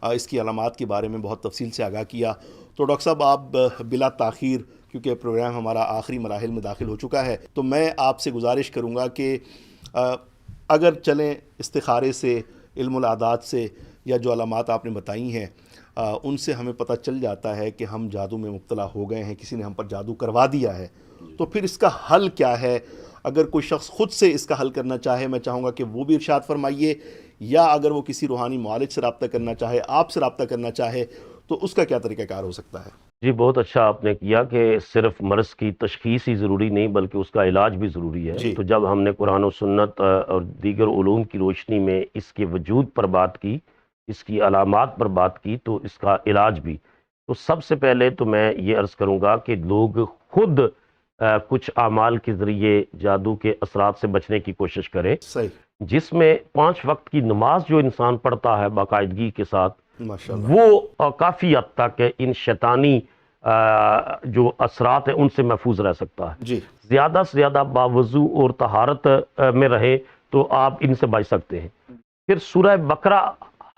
Speaker 2: اس کی علامات کے بارے میں بہت تفصیل سے آگاہ کیا۔ تو ڈاکٹر صاحب، آپ بلا تاخیر، کیونکہ پروگرام ہمارا آخری مراحل میں داخل ہو چکا ہے، تو میں آپ سے گزارش کروں گا کہ اگر چلیں استخارے سے، علم العادات سے، یا جو علامات آپ نے بتائی ہیں ان سے ہمیں پتہ چل جاتا ہے کہ ہم جادو میں مبتلا ہو گئے ہیں، کسی نے ہم پر جادو کروا دیا ہے، تو پھر اس کا حل کیا ہے؟ اگر کوئی شخص خود سے اس کا حل کرنا چاہے، میں چاہوں گا کہ وہ بھی ارشاد فرمائیے، یا اگر وہ کسی روحانی معالج سے رابطہ کرنا چاہے، آپ سے رابطہ کرنا چاہے، تو اس کا کیا طریقہ کار ہو سکتا ہے؟
Speaker 1: جی بہت اچھا آپ نے کیا کہ صرف مرض کی تشخیص ہی ضروری نہیں بلکہ اس کا علاج بھی ضروری ہے.
Speaker 2: جی
Speaker 1: تو جب ہم نے قرآن و سنت اور دیگر علوم کی روشنی میں اس کے وجود پر بات کی، اس کی علامات پر بات کی، تو اس کا علاج بھی. تو سب سے پہلے تو میں یہ عرض کروں گا کہ لوگ خود کچھ اعمال کے ذریعے جادو کے اثرات سے بچنے کی کوشش کریں،
Speaker 2: صحیح.
Speaker 1: جس میں 5 وقت کی نماز جو انسان پڑھتا ہے باقاعدگی کے ساتھ،
Speaker 2: ماشاءاللہ.
Speaker 1: وہ کافی حد تک ان شیطانی جو اثرات ہیں ان سے محفوظ رہ سکتا ہے.
Speaker 2: جی.
Speaker 1: زیادہ سے زیادہ باوضو اور طہارت میں رہے تو آپ ان سے بچ سکتے ہیں. پھر سورہ بقرہ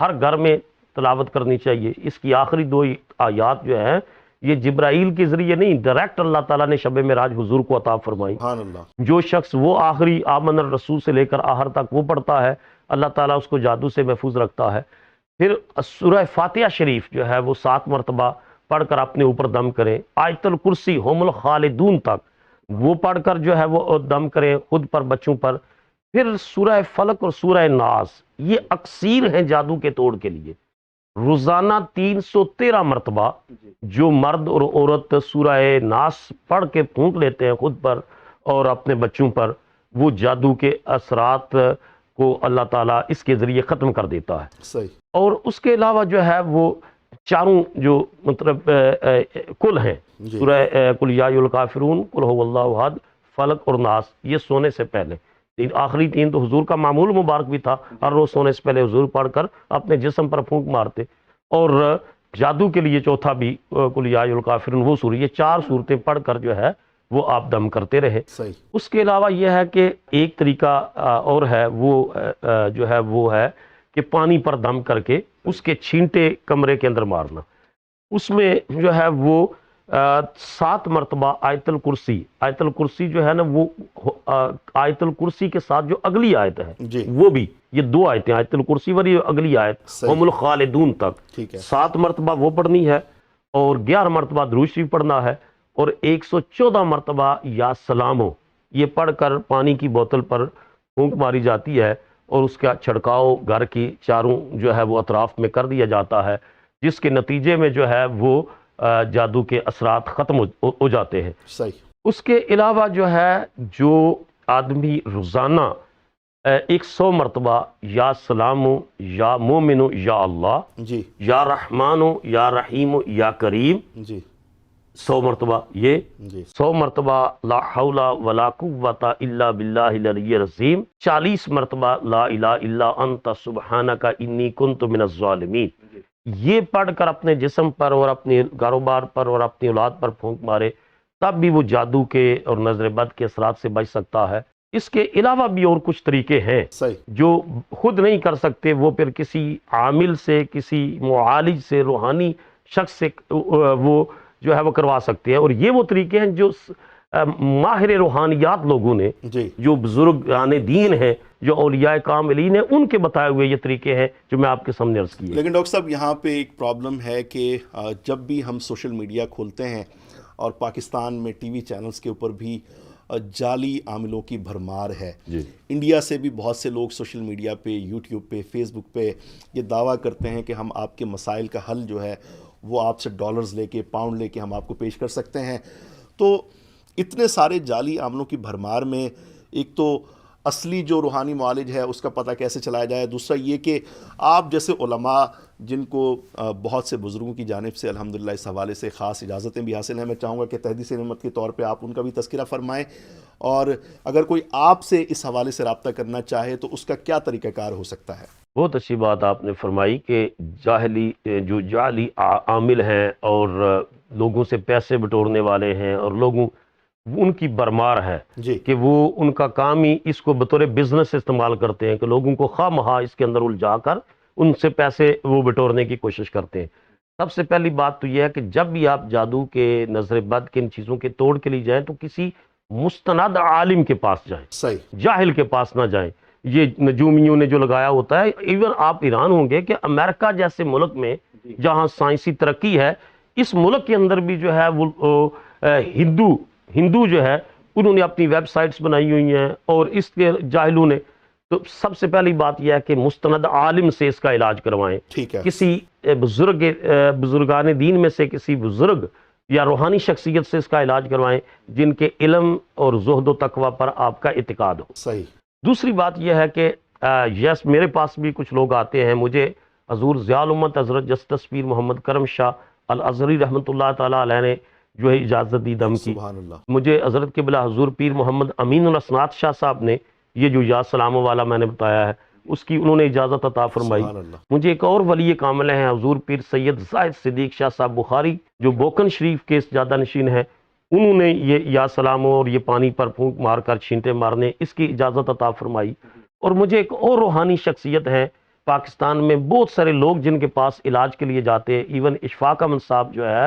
Speaker 1: ہر گھر میں تلاوت کرنی چاہیے. اس کی آخری 2 آیات جو ہیں یہ جبرائیل کے ذریعے نہیں، ڈائریکٹ اللہ تعالیٰ نے شب معراج حضور کو عطا فرمائی.
Speaker 2: سبحان اللہ.
Speaker 1: جو شخص وہ آخری آمن الرسول سے لے کر آخر تک وہ پڑھتا ہے، اللہ تعالیٰ اس کو جادو سے محفوظ رکھتا ہے. پھر سورہ فاتحہ شریف جو ہے وہ 7 مرتبہ پڑھ کر اپنے اوپر دم کریں. آیت الکرسی ہم الخالدون تک وہ پڑھ کر جو ہے وہ دم کریں خود پر، بچوں پر. پھر سورہ فلق اور سورہ ناس یہ اکسیر ہیں جادو کے توڑ کے لیے. روزانہ 313 مرتبہ جو مرد اور عورت سورہ ناس پڑھ کے پھونک لیتے ہیں خود پر اور اپنے بچوں پر، وہ جادو کے اثرات کو اللہ تعالیٰ اس کے ذریعے ختم کر دیتا ہے.
Speaker 2: صحیح.
Speaker 1: اور اس کے علاوہ جو ہے وہ چاروں جو مطلب کل ہیں، سورہ قل یا ایھا الکافرون، قل ھو اللہ احد، فلق اور ناس، یہ سونے سے پہلے. آخری 3 تو حضور کا معمول مبارک بھی تھا، ہر روز سونے سے پہلے حضور پڑھ کر اپنے جسم پر پھونک مارتے. اور جادو کے لیے چوتھا بھی قل یا ایھا الکافرون وہ سورہ، یہ 4 صورتیں پڑھ کر جو ہے وہ آپ دم کرتے رہے.
Speaker 2: صحیح.
Speaker 1: اس کے علاوہ یہ ہے کہ ایک طریقہ اور ہے، وہ جو ہے وہ ہے کہ پانی پر دم کر کے اس کے چھینٹے کمرے کے اندر مارنا. اس میں جو ہے وہ 7 مرتبہ آیت الکرسی جو ہے نا، وہ آیت الکرسی کے ساتھ جو اگلی آیت ہے
Speaker 2: جی.
Speaker 1: وہ بھی، یہ 2 آیتیں آیت الکرسی والی اگلی آیت
Speaker 2: صحیح.
Speaker 1: ہم الخالدون تک،
Speaker 2: ٹھیک ہے.
Speaker 1: 7 مرتبہ وہ پڑھنی ہے اور 11 مرتبہ درود شریف پڑھنا ہے اور 114 مرتبہ یا سلامو یہ پڑھ کر پانی کی بوتل پر پھونک ماری جاتی ہے اور اس کا چھڑکاؤ گھر کی چاروں جو ہے وہ اطراف میں کر دیا جاتا ہے، جس کے نتیجے میں جو ہے وہ جادو کے اثرات ختم ہو جاتے ہیں.
Speaker 2: صحیح.
Speaker 1: اس کے علاوہ جو ہے جو آدمی روزانہ 100 مرتبہ یا سلامو یا مومنو یا اللہ
Speaker 2: جی.
Speaker 1: یا رحمانو یا رحیمو یا کریم،
Speaker 2: جی.
Speaker 1: 100 مرتبہ یہ،
Speaker 2: جی.
Speaker 1: 100 مرتبہ لا حول ولا قوت الا باللہ العلی العظیم، 40 مرتبہ لا الہ الا انت سبحانک انی کنت من الظالمین. یہ پڑھ کر اپنے جسم پر اور اپنے کاروبار پر اور اپنی اولاد پر پھونک مارے، تب بھی وہ جادو کے اور نظر بد کے اثرات سے بچ سکتا ہے. اس کے علاوہ بھی اور کچھ طریقے ہیں
Speaker 2: صحیح.
Speaker 1: جو خود نہیں کر سکتے، وہ پھر کسی عامل سے، کسی معالج سے، روحانی شخص سے وہ جو ہے وہ کروا سکتے ہیں. اور یہ وہ طریقے ہیں جو ماہر روحانیات لوگوں نے،
Speaker 2: جی.
Speaker 1: جو بزرگان دین ہیں، جو اولیاء کاملین ہیں، ان کے بتائے ہوئے یہ طریقے ہیں جو میں آپ کے سامنے عرض کیے.
Speaker 2: لیکن ڈاکٹر صاحب یہاں پہ ایک پرابلم ہے کہ جب بھی ہم سوشل میڈیا کھولتے ہیں اور پاکستان میں ٹی وی چینلز کے اوپر بھی جعلی عاملوں کی بھرمار ہے.
Speaker 1: جی.
Speaker 2: انڈیا سے بھی بہت سے لوگ سوشل میڈیا پہ، یوٹیوب پہ، فیس بک پہ یہ دعویٰ کرتے ہیں کہ ہم آپ کے مسائل کا حل جو ہے وہ آپ سے ڈالرز لے کے، پاؤنڈ لے کے ہم آپ کو پیش کر سکتے ہیں. تو اتنے سارے جعلی عاملوں کی بھرمار میں ایک تو اصلی جو روحانی معالج ہے اس کا پتہ کیسے چلایا جائے، دوسرا یہ کہ آپ جیسے علماء جن کو بہت سے بزرگوں کی جانب سے الحمدللہ اس حوالے سے خاص اجازتیں بھی حاصل ہیں، میں چاہوں گا کہ تحدیث نعمت کے طور پہ آپ ان کا بھی تذکرہ فرمائیں، اور اگر کوئی آپ سے اس حوالے سے رابطہ کرنا چاہے تو اس کا کیا طریقہ کار ہو سکتا ہے؟
Speaker 1: بہت اچھی بات آپ نے فرمائی کہ جو جعلی عامل ہیں اور لوگوں سے پیسے بٹورنے والے ہیں اور لوگوں ان کی برمار ہے
Speaker 2: جی.
Speaker 1: کہ وہ ان کا کام ہی اس کو بطور بزنس استعمال کرتے ہیں کہ لوگوں کو خواہ مخواہ اس کے اندر الجھا کر ان سے پیسے وہ بٹورنے کی کوشش کرتے ہیں. سب سے پہلی بات تو یہ ہے کہ جب بھی آپ جادو کے، نظر بد کے، ان چیزوں کے توڑ کے لیے جائیں تو کسی مستند عالم کے پاس جائیں.
Speaker 2: صحیح.
Speaker 1: جاہل کے پاس نہ جائیں. یہ نجومیوں نے جو لگایا ہوتا ہے، ایون آپ حیران ہوں گے کہ امریکہ جیسے ملک میں جہاں سائنسی ترقی ہے، اس ملک کے اندر بھی جو ہے وہ ہندو جو ہے انہوں نے اپنی ویب سائٹس بنائی ہوئی ہیں اور اس کے جاہلوں نے تو سب سے پہلی بات یہ ہے کہ مستند عالم سے اس کا علاج کروائیں.
Speaker 2: ٹھیک ہے.
Speaker 1: کسی بزرگان دین میں سے کسی بزرگ یا روحانی شخصیت سے اس کا علاج کروائیں جن کے علم اور زہد و تقوی پر آپ کا اعتقاد ہو.
Speaker 2: صحیح.
Speaker 1: دوسری بات یہ ہے کہ یس میرے پاس بھی کچھ لوگ آتے ہیں. مجھے حضور ضیاء الامت حضرت جسٹس پیر محمد کرم شاہ الازہری رحمۃ اللہ تعالیٰ علیہ نے جو ہے اجازت دی دم کی.
Speaker 2: سبحان اللہ.
Speaker 1: مجھے حضرت قبلہ حضور پیر محمد امین الاسناد شاہ صاحب نے یہ جو یا سلام والا میں نے بتایا ہے اس کی انہوں نے اجازت عطا فرمائی.
Speaker 2: سبحان اللہ.
Speaker 1: مجھے ایک اور ولی کامل ہیں حضور پیر سید زاہد صدیق شاہ صاحب بخاری جو بوکن شریف کے زیادہ نشین ہیں. انہوں نے یہ یا سلام اور یہ پانی پر پھونک مار کر چھینٹے مارنے اس کی اجازت عطا فرمائی. اور مجھے ایک اور روحانی شخصیت ہے پاکستان میں بہت سارے لوگ جن کے پاس علاج کے لیے جاتے ہیں. ایون اشفاق احمد صاحب جو ہے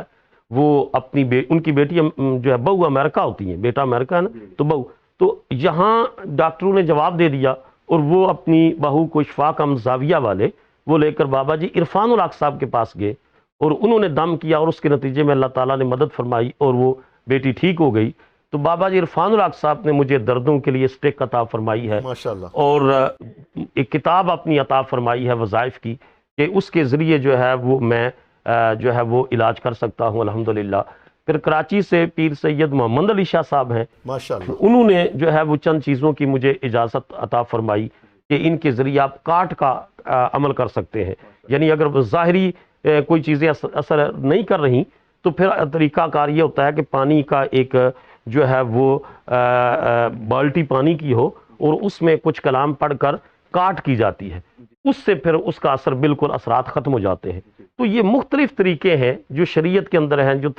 Speaker 1: وہ اپنی ان کی بیٹی جو ہے بہو امریکہ ہوتی ہیں, بیٹا امریکہ ہے نا, تو بہو تو یہاں ڈاکٹروں نے جواب دے دیا اور وہ اپنی بہو کو اشفاق احمد زاویہ والے وہ لے کر بابا جی عرفان الحق صاحب کے پاس گئے اور انہوں نے دم کیا اور اس کے نتیجے میں اللہ تعالیٰ نے مدد فرمائی اور وہ بیٹی ٹھیک ہو گئی. تو بابا جی عرفان الحق صاحب نے مجھے دردوں کے لیے اسٹک عطا فرمائی ہے
Speaker 2: ماشاءاللہ, اور
Speaker 1: ایک کتاب اپنی عطا فرمائی ہے وظائف کی کہ اس کے ذریعے جو ہے وہ میں جو ہے وہ علاج کر سکتا ہوں الحمدللہ. پھر کراچی سے پیر سید محمد علی شاہ صاحب ہیں,
Speaker 2: ماشاءاللہ,
Speaker 1: انہوں نے جو ہے وہ چند چیزوں کی مجھے اجازت عطا فرمائی کہ ان کے ذریعے آپ کاٹ کا عمل کر سکتے ہیں. یعنی اگر ظاہری کوئی چیزیں اثر نہیں کر رہی تو پھر طریقہ کار یہ ہوتا ہے کہ پانی کا ایک جو ہے وہ بالٹی پانی کی ہو اور اس میں کچھ کلام پڑھ کر کاٹ کی جاتی ہے, اس سے پھر اس کا اثر بالکل اثرات ختم ہو جاتے ہیں. تو یہ مختلف طریقے ہیں جو شریعت کے اندر ہیں, جو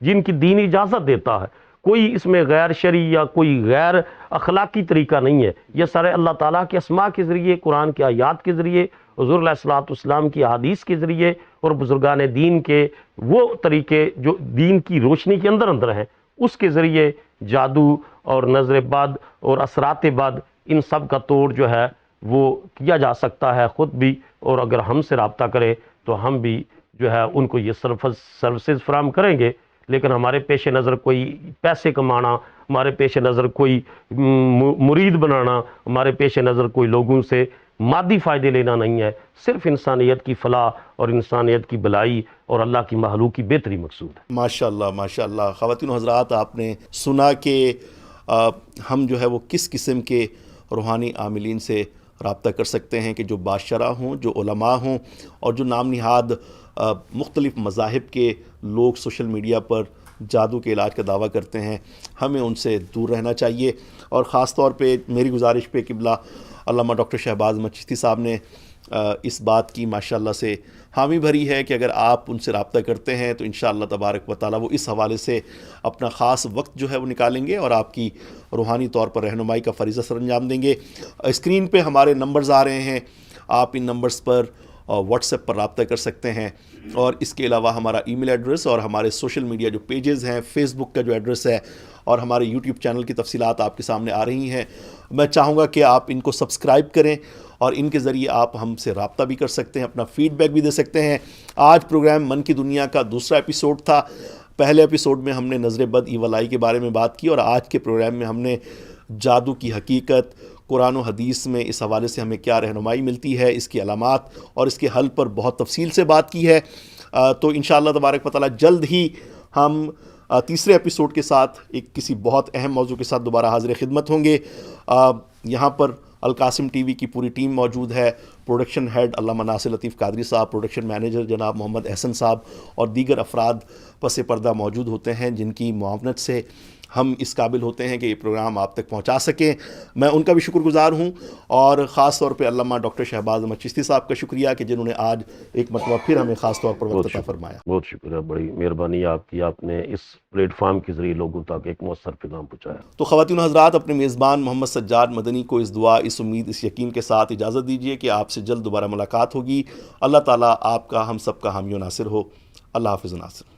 Speaker 1: جن کی دین اجازت دیتا ہے. کوئی اس میں غیر شرعی یا کوئی غیر اخلاقی طریقہ نہیں ہے. یہ سارے اللہ تعالیٰ کے اسماء کے ذریعے, قرآن کی آیات کے ذریعے, حضور علیہ الصلوۃ والسلام کی احادیث کے ذریعے اور بزرگان دین کے وہ طریقے جو دین کی روشنی کے اندر اندر ہیں اس کے ذریعے جادو اور نظر بد اور اثرات بد ان سب کا توڑ جو ہے وہ کیا جا سکتا ہے خود بھی, اور اگر ہم سے رابطہ کرے تو ہم بھی جو ہے ان کو یہ سروسز فراہم کریں گے. لیکن ہمارے پیش نظر کوئی پیسے کمانا, ہمارے پیش نظر کوئی مرید بنانا, ہمارے پیش نظر کوئی لوگوں سے مادی فائدے لینا نہیں ہے. صرف انسانیت کی فلاح اور انسانیت کی بلائی اور اللہ کی مخلوق کی بہتری مقصود ہے.
Speaker 2: ماشاءاللہ ماشاءاللہ. خواتین و حضرات, آپ نے سنا کہ ہم جو ہے وہ کس قسم کے روحانی عاملین سے رابطہ کر سکتے ہیں کہ جو باشرہ ہوں, جو علماء ہوں, اور جو نام نہاد مختلف مذاہب کے لوگ سوشل میڈیا پر جادو کے علاج کا دعویٰ کرتے ہیں. ہمیں ان سے دور رہنا چاہیے. اور خاص طور پہ میری گزارش پہ قبلہ علامہ ڈاکٹر شہباز احمد چشتی صاحب نے اس بات کی ماشاءاللہ سے حامی بھری ہے کہ اگر آپ ان سے رابطہ کرتے ہیں تو انشاءاللہ تبارک و تعالیٰ وہ اس حوالے سے اپنا خاص وقت جو ہے وہ نکالیں گے اور آپ کی روحانی طور پر رہنمائی کا فریضہ سر انجام دیں گے. اسکرین پہ ہمارے نمبرز آ رہے ہیں, آپ ان نمبرز پر واٹس ایپ پر رابطہ کر سکتے ہیں. اور اس کے علاوہ ہمارا ای میل ایڈریس اور ہمارے سوشل میڈیا جو پیجز ہیں, فیس بک کا جو ایڈریس ہے اور ہمارے یوٹیوب چینل کی تفصیلات آپ کے سامنے آ رہی ہیں. میں چاہوں گا کہ آپ ان کو سبسکرائب کریں اور ان کے ذریعے آپ ہم سے رابطہ بھی کر سکتے ہیں, اپنا فیڈ بیک بھی دے سکتے ہیں. آج پروگرام من کی دنیا کا دوسرا ایپیسوڈ تھا. پہلے ایپیسوڈ میں ہم نے نظر بد ایول آئی کے بارے میں بات کی, اور آج کے پروگرام میں ہم نے جادو کی حقیقت, قرآن و حدیث میں اس حوالے سے ہمیں کیا رہنمائی ملتی ہے, اس کی علامات اور اس کے حل پر بہت تفصیل سے بات کی ہے. تو انشاءاللہ تبارک و تعالیٰ جلد ہی ہم تیسرے ایپیسوڈ کے ساتھ ایک کسی بہت اہم موضوع کے ساتھ دوبارہ حاضر خدمت ہوں گے. یہاں پر القاسم ٹی وی کی پوری ٹیم موجود ہے. پروڈکشن ہیڈ علامہ ناصر لطیف قادری صاحب, پروڈکشن مینیجر جناب محمد احسن صاحب, اور دیگر افراد پس پردہ موجود ہوتے ہیں جن کی معاونت سے ہم اس قابل ہوتے ہیں کہ یہ پروگرام آپ تک پہنچا سکیں. میں ان کا بھی شکر گزار ہوں, اور خاص طور پہ علامہ ڈاکٹر شہباز احمد چشتی صاحب کا شکریہ کہ جنہوں نے آج ایک مرتبہ پھر ہمیں خاص طور پر وقت عطا فرمایا.
Speaker 1: بہت شکریہ, بڑی مہربانی آپ کی, آپ نے اس پلیٹ فارم کے ذریعے لوگوں تک ایک مؤثر پیغام پہنچایا.
Speaker 2: تو خواتین و حضرات, اپنے میزبان محمد سجاد مدنی کو اس دعا, اس امید, اس یقین کے ساتھ اجازت دیجیے کہ آپ سے جلد دوبارہ ملاقات ہوگی. اللہ تعالیٰ آپ کا, ہم سب کا حامی و ناصر ہو. اللہ حافظ ناصر.